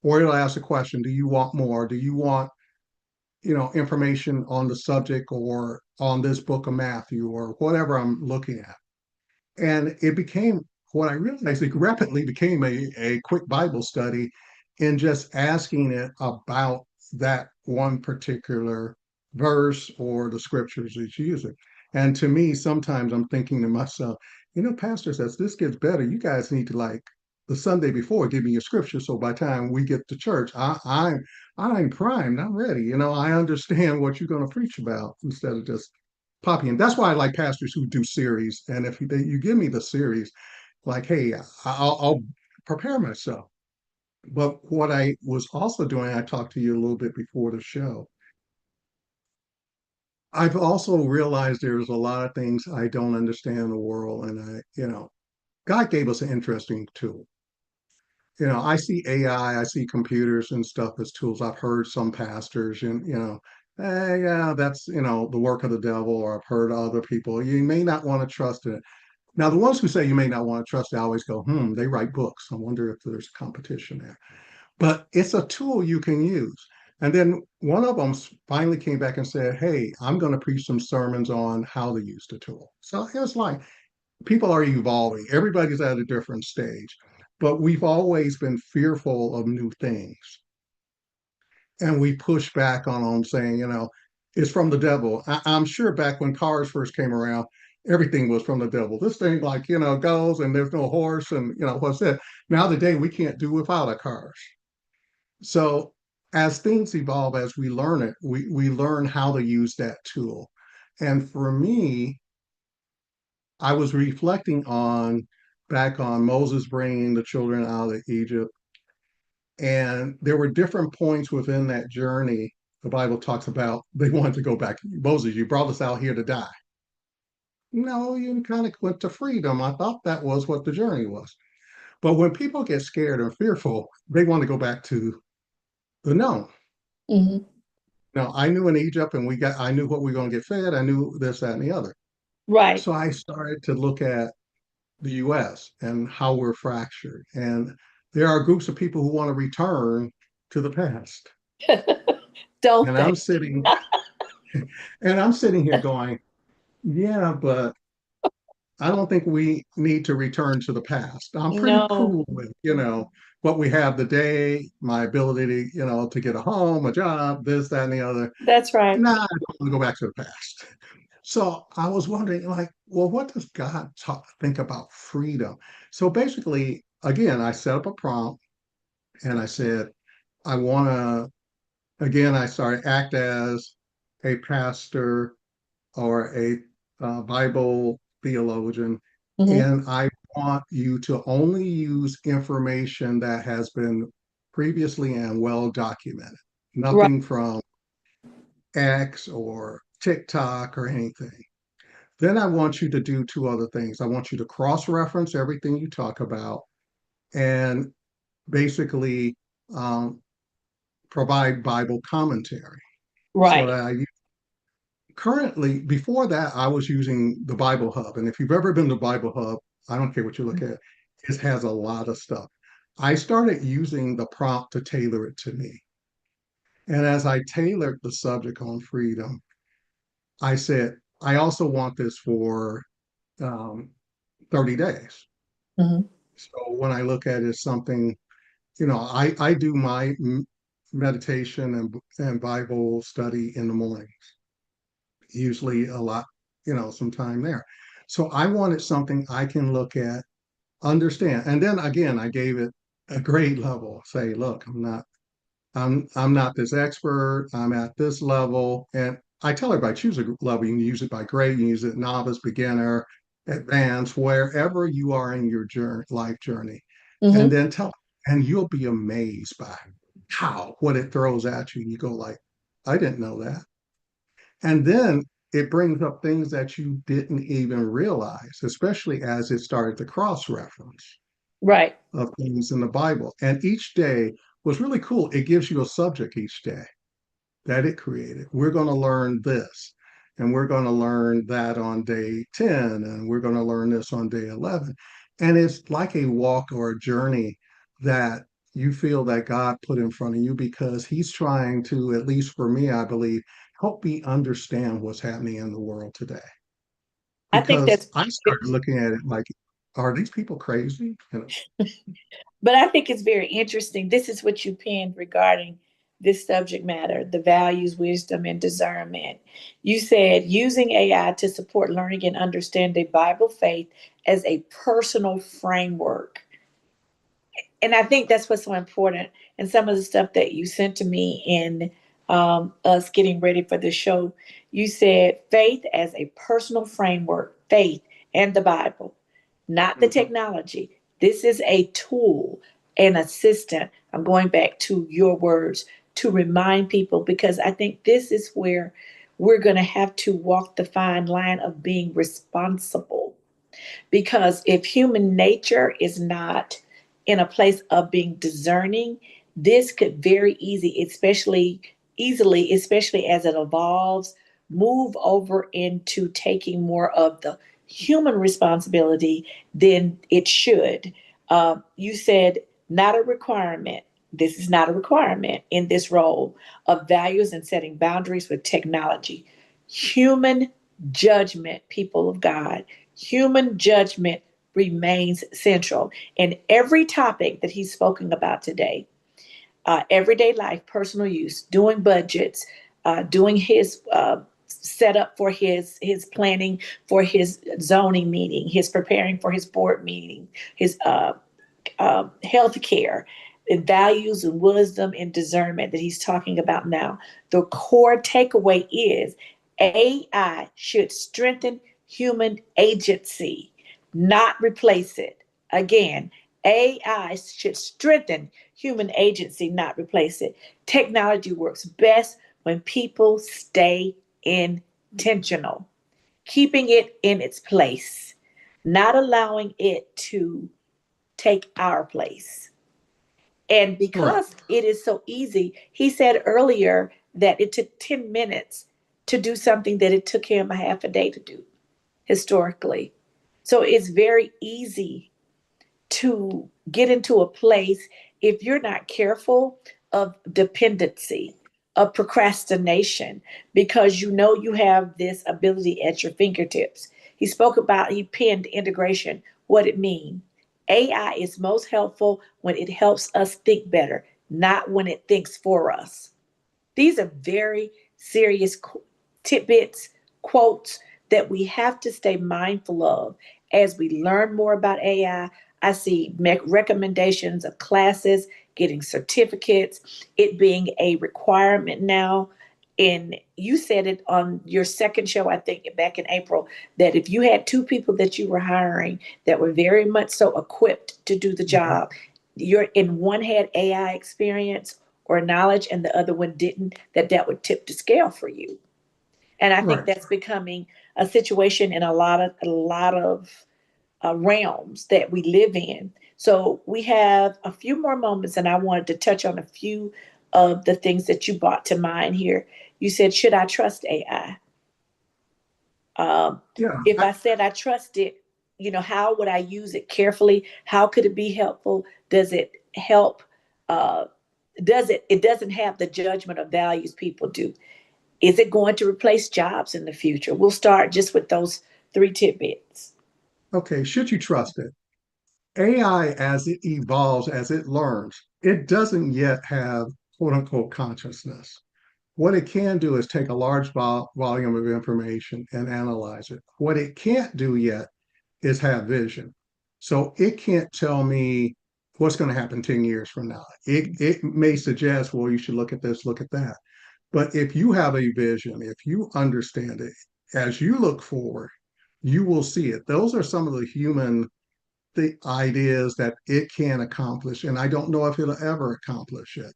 Or it'll ask a question, do you want more? Do you want information on the subject or on this book of Matthew or whatever I'm looking at. And it became what I realized it rapidly became a quick Bible study in just asking it about that one particular verse or the scriptures it's using. And to me, sometimes I'm thinking to myself, Pastor says this gets better. You guys need to like the Sunday before give me your scripture. So by the time we get to church, I'm primed, I'm ready. I understand what you're going to preach about instead of just popping in. That's why I like pastors who do series. And if you give me the series, like, hey, I'll prepare myself. But what I was also doing, I talked to you a little bit before the show. I've also realized there's a lot of things I don't understand in the world. And God gave us an interesting tool. I see AI, I see computers and stuff as tools. I've heard some pastors and, yeah, that's, the work of the devil, or I've heard other people, you may not want to trust it. Now, the ones who say you may not want to trust it, I always go, they write books. I wonder if there's competition there. But it's a tool you can use. And then one of them finally came back and said, hey, I'm going to preach some sermons on how to use the tool. So it's like people are evolving. Everybody's at a different stage, but we've always been fearful of new things. And we push back on them saying, is from the devil. I'm sure back when cars first came around, everything was from the devil. This thing, like, goes and there's no horse, and what's that? Now today we can't do without our cars. So as things evolve, as we learn it, we learn how to use that tool. And for me, I was reflecting on back on Moses bringing the children out of Egypt. And there were different points within that journey. The Bible talks about they wanted to go back. Moses, you brought us out here to die. No, you kind of went to freedom. I thought that was what the journey was. But when people get scared or fearful, they want to go back to the known. Hmm. Now, I knew in Egypt, and I knew what we were going to get fed. I knew this, that, and the other. Right. So I started to look at the US and how we're fractured. And there are groups of people who want to return to the past. Don't And they? I'm sitting here going, yeah, but I don't think we need to return to the past. I'm pretty No, cool with, what we have today, my ability to, to get a home, a job, this, that, and the other. that's right. Nah, I don't want to go back to the past. So I was wondering, like, well, what does God think about freedom? So basically, again, I set up a prompt and I said, I want to, again, I started act as a pastor or a Bible theologian, Hmm. and I want you to only use information that has been previously and well documented, Right. nothing from X or TikTok or anything. Then I want you to do two other things. I want you to cross reference everything you talk about and basically um, provide Bible commentary. So Right. that I currently, before that, I was using the Bible Hub. And if you've ever been to Bible Hub, I don't care what you look at, it has a lot of stuff. I started using the prompt to tailor it to me. And as I tailored the subject on freedom, I said, I also want this for um, 30 days. Hmm. So when I look at it as something, I do my meditation and Bible study in the morning, usually a lot, some time there. So I wanted something I can look at, understand. And then again, I gave it a grade level. Say, look, I'm not this expert. I'm at this level. And I tell everybody, choose a level. You can use it by grade, you can use it novice, beginner, advanced, wherever you are in your life journey. And Hmm. then and you'll be amazed by how what it throws at you. You go like, I didn't know that. And then it brings up things that you didn't even realize, especially as it started to cross reference Right. of things in the Bible. And each day was really cool. It gives you a subject each day that it created. We're going to learn this, and we're going to learn that on day 10, and we're going to learn this on day 11. And it's like a walk or a journey that you feel that God put in front of you because He's trying to, at least for me, I believe, help me understand what's happening in the world today. I think Because that's, I started looking at it like, are these people crazy? but I think it's very interesting. This is what you penned regarding this subject matter, the values, wisdom, and discernment. You said using AI to support learning and understanding Bible faith as a personal framework. And I think that's what's so important. And some of the stuff that you sent to me in us getting ready for the show, you said faith as a personal framework, faith and the Bible, not the Mhm. technology. This is a tool, an assistant. I'm going back to your words to remind people because I think this is where we're going to have to walk the fine line of being responsible because if human nature is not in a place of being discerning, this could very especially as it evolves, move over into taking more of the human responsibility than it should. You said not a requirement. This is not a requirement in this role of values and setting boundaries with technology. Human judgment, people of God, human judgment remains central. And every topic that he's spoken about today, everyday life, personal use, doing budgets, doing his setup for his planning for his zoning meeting, his preparing for his board meeting, his health care, and values and wisdom and discernment that he's talking about now. The core takeaway is AI should strengthen human agency, not replace it. Again, AI should strengthen human agency, not replace it. Technology works best when people stay intentional, keeping it in its place, not allowing it to take our place. And Right. because it is so easy, he said earlier that it took 10 minutes to do something that it took him a half a day to do historically. So it's very easy to get into a place, if you're not careful, of dependency, of procrastination, because you know you have this ability at your fingertips. He pinned integration, what it means. AI is most helpful when it helps us think better, not when it thinks for us. These are very serious tidbits, quotes that we have to stay mindful of as we learn more about AI. I see recommendations of classes, getting certificates, it being a requirement now. And you said it on your second show, I think back in April, that if you had two people that you were hiring that were very much so equipped to do the Mhm. job, you're in one had AI experience or knowledge and the other one didn't, that would tip the scale for you. And I think Right. that's becoming a situation in a lot of realms that we live in. So we have a few more moments, and I wanted to touch on a few of the things that you brought to mind here. You said, should I trust AI? Um, Yeah. if I said I trust it, how would I use it carefully? How could it be helpful? Does it help? Uh, it doesn't have the judgment of values people do. Is it going to replace jobs in the future? We'll start just with those three tidbits. Okay. Should you trust it? AI, as it evolves, as it learns, it doesn't yet have quote unquote consciousness. What it can do is take a large volume of information and analyze it. What it can't do yet is have vision. So it can't tell me what's going to happen 10 years from now. It may suggest, well, you should look at this, look at that. But if you have a vision, if you understand it, as you look forward, you will see it. Those are some of the ideas that it can accomplish. And I don't know if it'll ever accomplish it.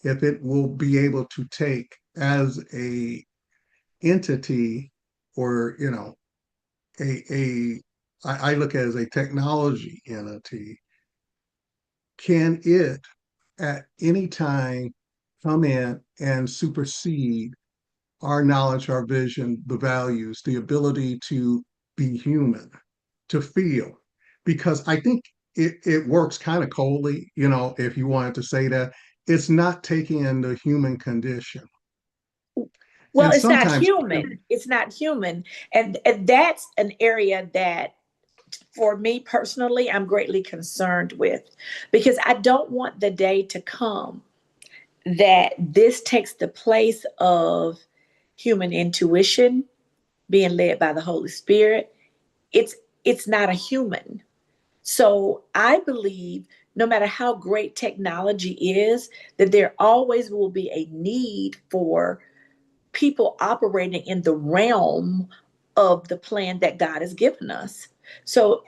If it will be able to take as a entity or, a I look at it as a technology entity, can it at any time come in and supersede our knowledge, our vision, the values, the ability to be human, to feel? Because I think it works kind of coldly, if you wanted to say that. It's not taking in the human condition. Well, And it's not sometimes, human. It's not human. And that's an area that, for me personally, I'm greatly concerned with, because I don't want the day to come that this takes the place of human intuition being led by the Holy Spirit. It's it's not a human. So I believe no matter how great technology is, that there always will be a need for people operating in the realm of the plan that God has given us. So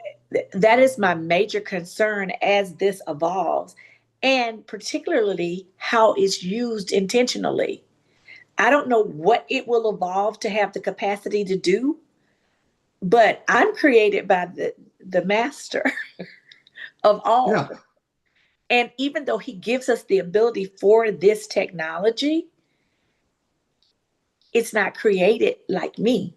that is my major concern as this evolves, and particularly how it's used intentionally. I don't know what it will evolve to have the capacity to do, but I'm created by the master of yeah, all. And even though he gives us the ability for this technology, it's not created like me.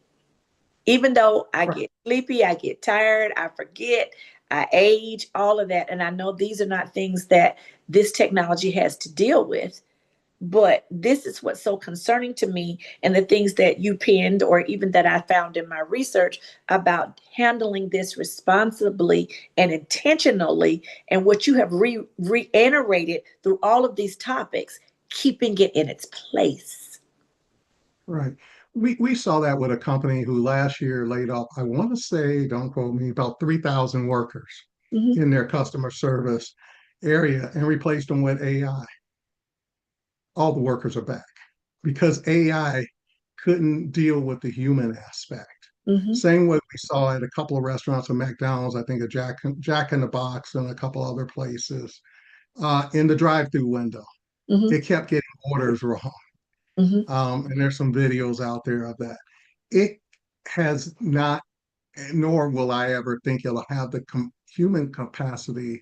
Even though I right, get sleepy, I get tired, I forget, I age, all of that. And I know these are not things that this technology has to deal with. But this is what's so concerning to me, and the things that you pinned, or even that I found in my research about handling this responsibly and intentionally, and what you have reiterated through all of these topics, keeping it in its place. Right. We saw that with a company who last year laid off, I want to say, don't quote me, about 3,000 workers Hmm. in their customer service area and replaced them with AI. All the workers are back because AI couldn't deal with the human aspect. Hmm. Same way we saw at a couple of restaurants at McDonald's, I think a Jack in the Box and a couple other places in the drive-through window. Hmm. It kept getting orders wrong. Hmm. And there's some videos out there of that. It has not, nor will I ever think it'll have the human capacity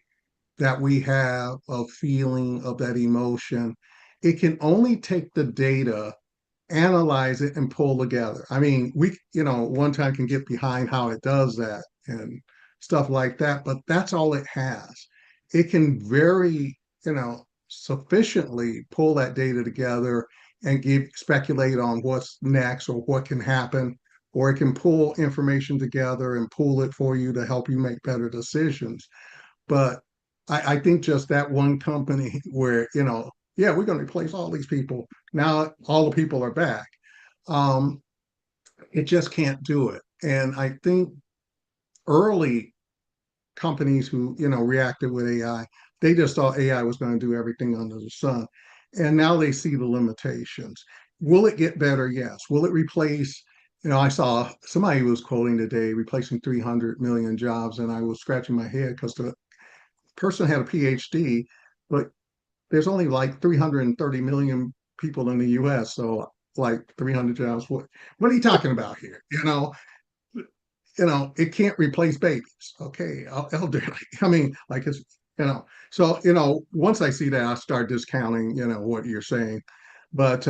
that we have of feeling of that emotion. It can only take the data, analyze it, and pull together. I mean, one time can get behind how it does that and stuff like that, but that's all it has. It can very, sufficiently pull that data together and speculate on what's next or what can happen, or it can pull information together and pull it for you to help you make better decisions. But I think just that one company where, yeah, we're going to replace all these people. Now all the people are back. Um, it just can't do it. And I think early companies who, reacted with AI, they just thought AI was going to do everything under the sun. And now they see the limitations. Will it get better? Yes. Will it replace? I saw somebody was quoting today replacing 300 million jobs, and I was scratching my head because the person had a PhD, but there's only like 330 million people in the US. So like 300 jobs. What are you talking about here? It can't replace babies. Okay. Elderly. I mean, like so, once I see that, I start discounting, what you're saying. But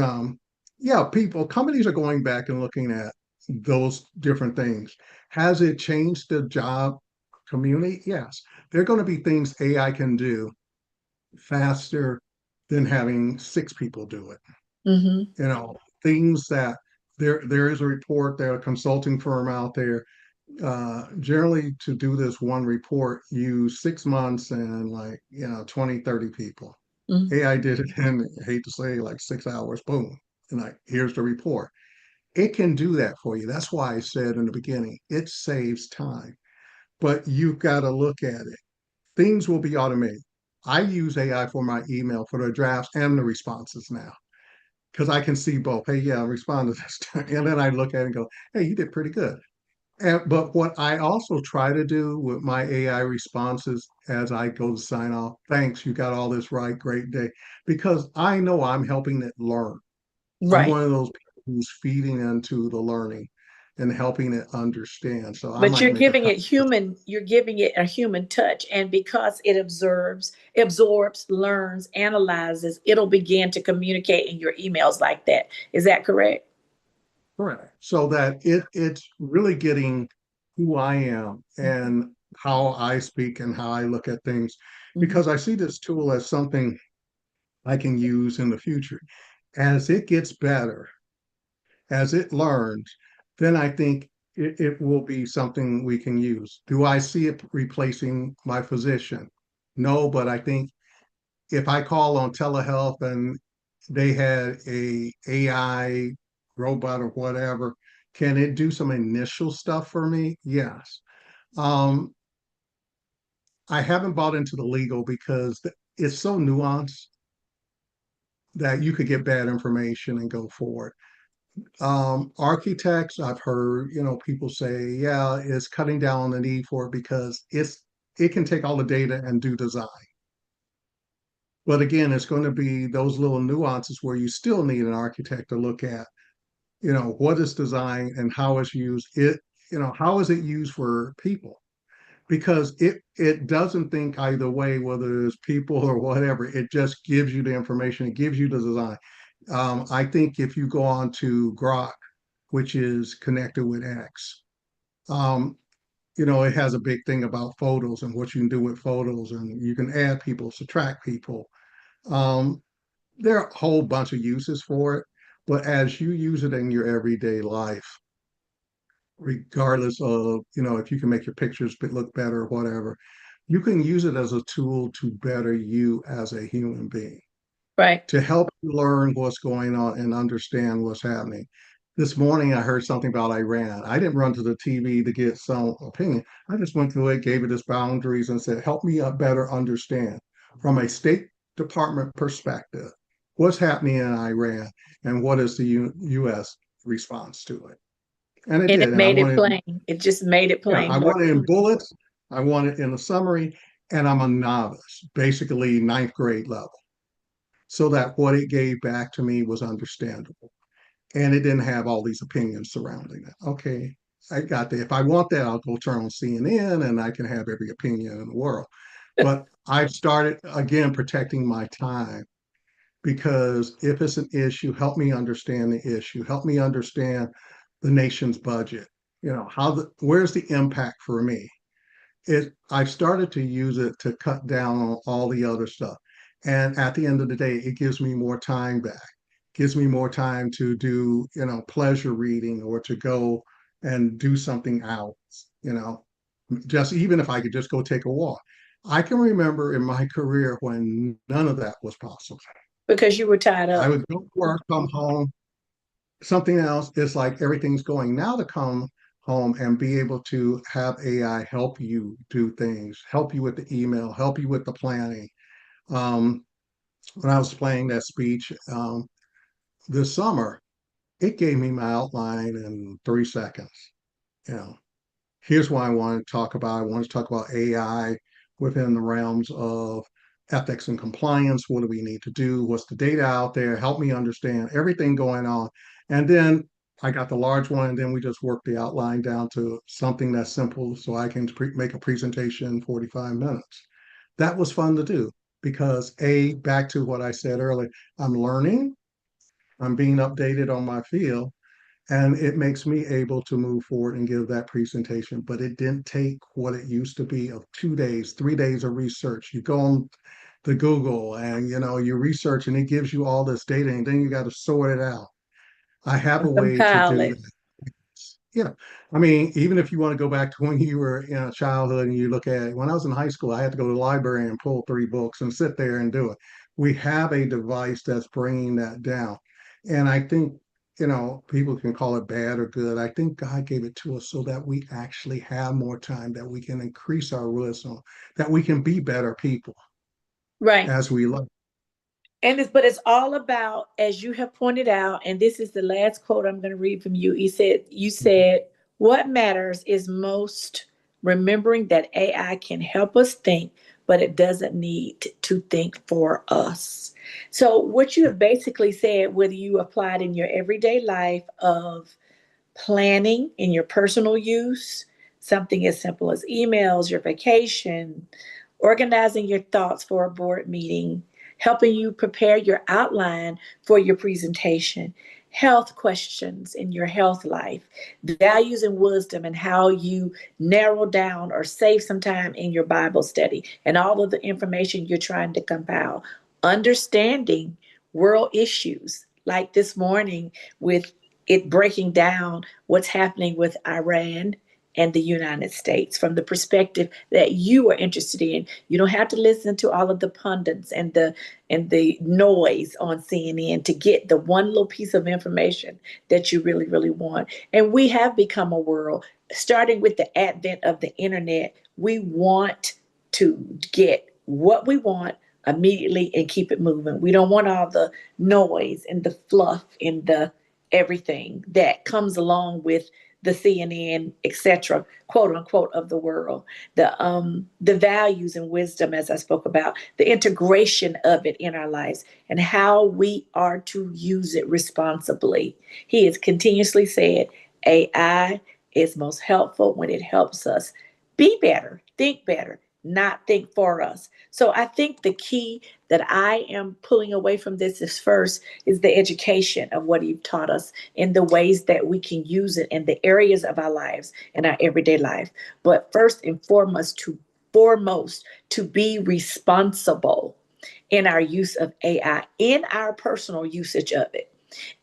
yeah, companies are going back and looking at those different things. Has it changed the job community? Yes. There are going to be things AI can do faster than having six people do it. Hmm. Things that there is a report there, a consulting firm out there. Generally, to do this one report, use 6 months and 20, 30 people. Hmm. AI did it in, I hate to say, like 6 hours, boom. And here's the report. It can do that for you. That's why I said in the beginning, it saves time. But you've got to look at it. Things will be automated. I use AI for my email for the drafts and the responses now because I can see both. Hey, yeah, respond to this. And then I look at it and go, hey, you did pretty good. But what I also try to do with my AI responses as I go to sign off, thanks, you got all this right, great day, because I know I'm helping it learn. I'm Right. one of those people who's feeding into the learning and helping it understand. So I But might make a couple. you're giving it a human touch. And because it absorbs, learns, analyzes, it'll begin to communicate in your emails like that. Is that correct? Correct. So that it's really getting who I am and how I speak and how I look at things, Hmm. because I see this tool as something I can use in the future. As it gets better, as it learns, then I think it will be something we can use. Do I see it replacing my physician? No, but I think if I call on telehealth and they had a AI robot or whatever, can it do some initial stuff for me? Yes. Um, I haven't bought into the legal because it's so nuanced that you could get bad information and go forward. Architects, I've heard, people say, yeah, it's cutting down on the need for it because it can take all the data and do design. But again, it's going to be those little nuances where you still need an architect to look at, what is design and how it's used. How is it used for people? Because it doesn't think either way, whether it's people or whatever. It just gives you the information. It gives you the design. I think if you go on to Grok, which is connected with X, um, it has a big thing about photos and what you can do with photos, and you can add people, subtract people. Um, there are a whole bunch of uses for it, but as you use it in your everyday life, regardless of, if you can make your pictures look better or whatever, you can use it as a tool to better you as a human being. Right. to help you learn what's going on and understand what's happening. This morning, I heard something about Iran. I didn't run to the TV to get some opinion. I just went through it, gave it its boundaries, and said, help me better understand from a State Department perspective what's happening in Iran and what is the U.S. response to it. And it And did. it And I made it wanted, plain. It just made it yeah, plain I for want it in bullets. I want it in a summary. And I'm a novice, basically ninth grade level, so that what it gave back to me was understandable. And it didn't have all these opinions surrounding it. Okay, I got that. If I want that, I'll go turn on CNN and I can have every opinion in the world. But I've started again protecting my time, because if it's an issue, help me understand the issue, help me understand the nation's budget. Where's the impact for me? I've started to use it to cut down on all the other stuff. And at the end of the day, it gives me more time back, gives me more time to do, pleasure reading, or to go and do something else, you know, just even if I could just go take a walk. I can remember in my career when none of that was possible. because you were tied I up. would go to work, come home, something else. It's like everything's going now to come home and be able to have AI help you do things, help you with the email, help you with the planning. Um, when I was playing that speech this summer, it gave me my outline in 3 seconds. You know, here's what I want to talk about. I want to talk about AI within the realms of ethics and compliance. What do we need to do? What's the data out there? Help me understand everything going on. And then I got the large one, and then we just worked the outline down to something that's simple so I can make a presentation in 45 minutes. That was fun to do because, back to what I said earlier, I'm learning, I'm being updated on my field, and it makes me able to move forward and give that presentation. But it didn't take what it used to be of 2 days, 3 days of research. You go on the Google and you research, and it gives you all this data, and then you got to sort it out. I have a And way to compile do it. that. Yeah. I mean, even if you want to go back to when you were in childhood and you look at it, when I was in high school, I had to go to the library and pull 3 books and sit there and do it. We have a device that's bringing that down. And I think, people can call it bad or good. I think God gave it to us so that we actually have more time, that we can increase our wisdom, that we can be better people Right. as we learn. But it's all about, as you have pointed out, and this is the last quote I'm going to read from you. You said, what matters is most remembering that AI can help us think, but it doesn't need to think for us. So what you have basically said, whether you applied in your everyday life of planning in your personal use, something as simple as emails, your vacation, organizing your thoughts for a board meeting, helping you prepare your outline for your presentation, health questions in your health life, values and wisdom, and how you narrow down or save some time in your Bible study, and all of the information you're trying to compile. Understanding world issues, like this morning with it breaking down what's happening with Iran and the United States from the perspective that you are interested in. You don't have to listen to all of the pundits and the noise on CNN to get the one little piece of information that you really, really want. And we have become a world, starting with the advent of the internet, we want to get what we want immediately and keep it moving. We don't want all the noise and the fluff and the everything that comes along with the CNN, etc., quote unquote, of the world. The values and wisdom, as I spoke about, the integration of it in our lives, and how we are to use it responsibly. He has continuously said AI is most helpful when it helps us be better, think better, not think for us. So I think the key that I am pulling away from this is first is the education of what you've taught us in the ways that we can use it in the areas of our lives in our everyday life. But first and foremost to be responsible in our use of AI, in our personal usage of it,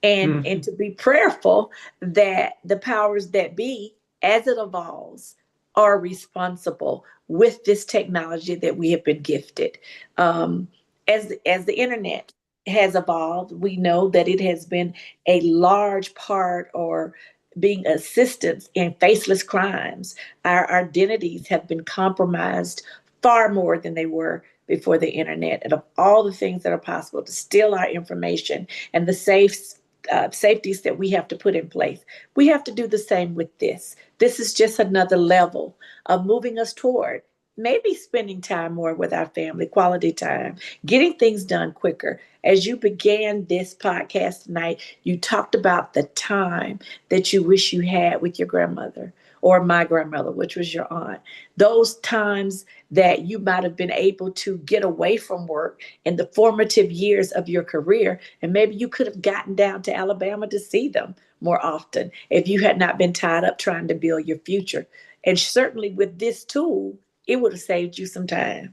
and Mhm. to be prayerful that the powers that be, as it evolves, are responsible with this technology that we have been gifted. Um, as the internet has evolved. We know that it has been a large part or being assistance in faceless crimes. Our identities have been compromised far more than they were before the internet, and of all the things that are possible to steal our information and the safeties that we have to put in place. We have to do the same with this. This is just another level of moving us toward maybe spending time more with our family, quality time, getting things done quicker. As you began this podcast tonight, you talked about the time that you wish you had with your grandmother or my grandmother, which was your aunt. Those times that you might have been able to get away from work in the formative years of your career, and maybe you could have gotten down to Alabama to see them more often if you had not been tied up trying to build your future. And certainly with this tool, it would have saved you some time.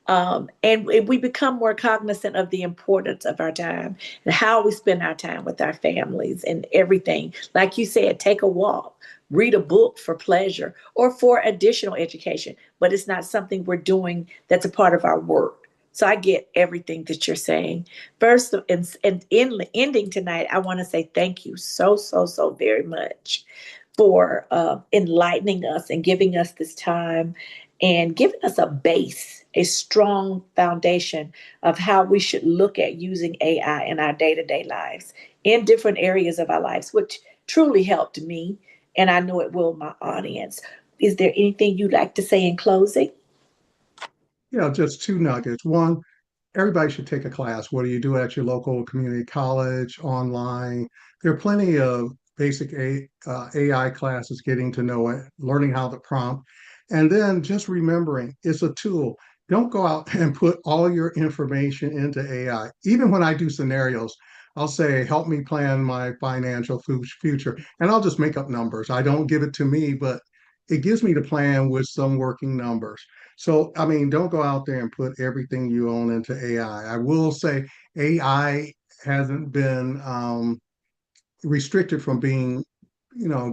And we become more cognizant of the importance of our time and how we spend our time with our families and everything. Like you said, take a walk, read a book for pleasure or for additional education, but it's not something we're doing that's a part of our work. So I get everything that you're saying. First, and in ending tonight, I want to say thank you so very much for enlightening us and giving us this time and giving us a base, a strong foundation of how we should look at using AI in our day to day lives in different areas of our lives, which truly helped me. And I know it will my audience. Is there anything you'd like to say in closing? Just two nuggets. One, everybody should take a class, whether you do it at your local community college, online. There are plenty of basic AI classes, getting to know it, learning how to prompt, and then just remembering it's a tool. Don't go out and put all your information into AI. Even when I do scenarios, I'll say, help me plan my financial future. And I'll just make up numbers. I don't give it to me, but it gives me the plan with some working numbers. So, I mean, don't go out there and put everything you own into AI. I will say AI hasn't been restricted from being,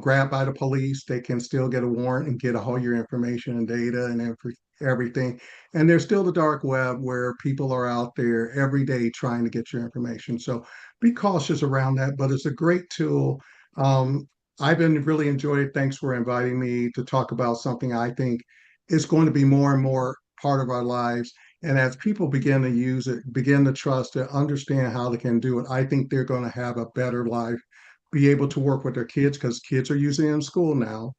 grabbed by the police. They can still get a warrant and get all your information and data and everything. And there's still the dark web where people are out there every day trying to get your information. So be cautious around that, but it's a great tool. I've been really enjoyed it. Thanks for inviting me to talk about something I think is going to be more and more part of our lives. And as people begin to use it, begin to trust it, understand how they can do it, I think they're going to have a better life, be able to work with their kids because kids are using it in school now.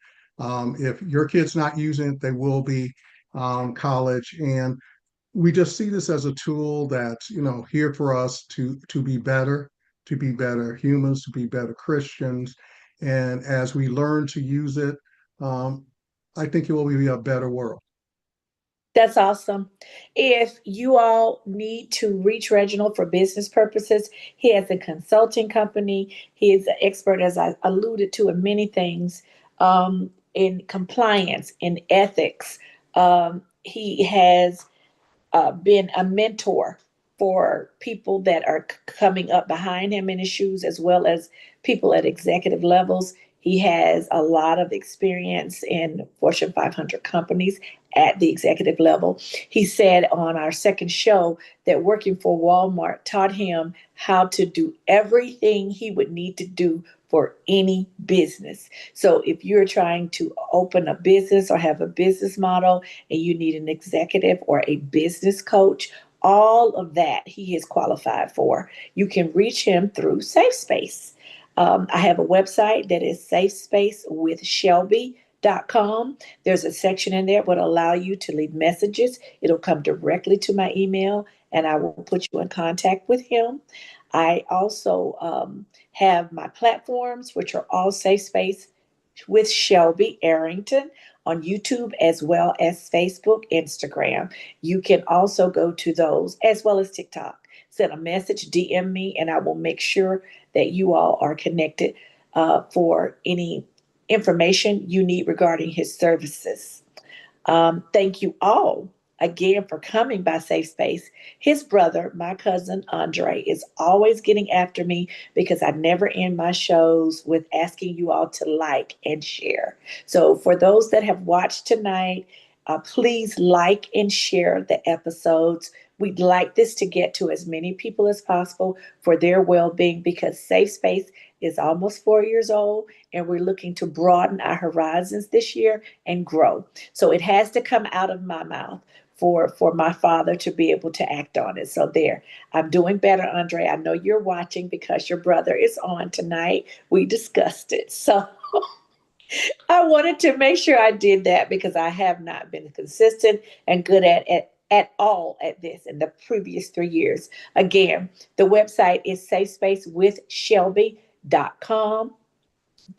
If your kid's not using it, they will be college. And we just see this as a tool that's, here for us to be better humans, to be better Christians. And as we learn to use it, um, I think it will be a better world. That's awesome. If you all need to reach Reginald for business purposes, he has a consulting company. He is an expert, as I alluded to, in many things, in compliance, in ethics. He has been a mentor for people that are coming up behind him in his shoes, as well as people at executive levels. He has a lot of experience in Fortune 500 companies at the executive level. He said on our second show that working for Walmart taught him how to do everything he would need to do for any business. So if you're trying to open a business or have a business model and you need an executive or a business coach, all of that he is qualified for. You can reach him through Safe Space. I have a website that is safespacewithshelby.com. There's a section in there that will allow you to leave messages. It'll come directly to my email, and I will put you in contact with him. I also have my platforms, which are all Safe Space with Shelby Arrington on YouTube as well as Facebook, Instagram. You can also go to those as well as TikTok. Send a message, DM me, and I will make sure that you all are connected for any information you need regarding his services. Thank you all again for coming by Safe Space. His brother, my cousin Andre, is always getting after me because I never end my shows with asking you all to like and share. So, for those that have watched tonight, please like and share the episodes. We'd like this to get to as many people as possible for their well-being, because Safe Space is almost 4 years old and we're looking to broaden our horizons this year and grow. So it has to come out of my mouth for my father to be able to act on it. So there, I'm doing better, Andre. I know you're watching because your brother is on tonight. We discussed it. So I wanted to make sure I did that because I have not been consistent and good at all at this in the previous 3 years. Again, the website is safespacewithshelby.com.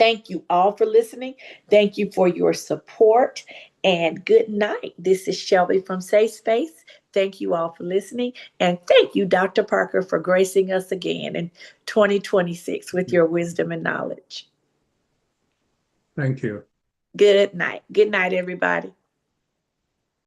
Thank you all for listening. Thank you for your support, and good night. This is Shelby from Safe Space. Thank you all for listening. And thank you, Dr. Parker, for gracing us again in 2026 with your wisdom and knowledge. Thank you. Good night. Good night, everybody.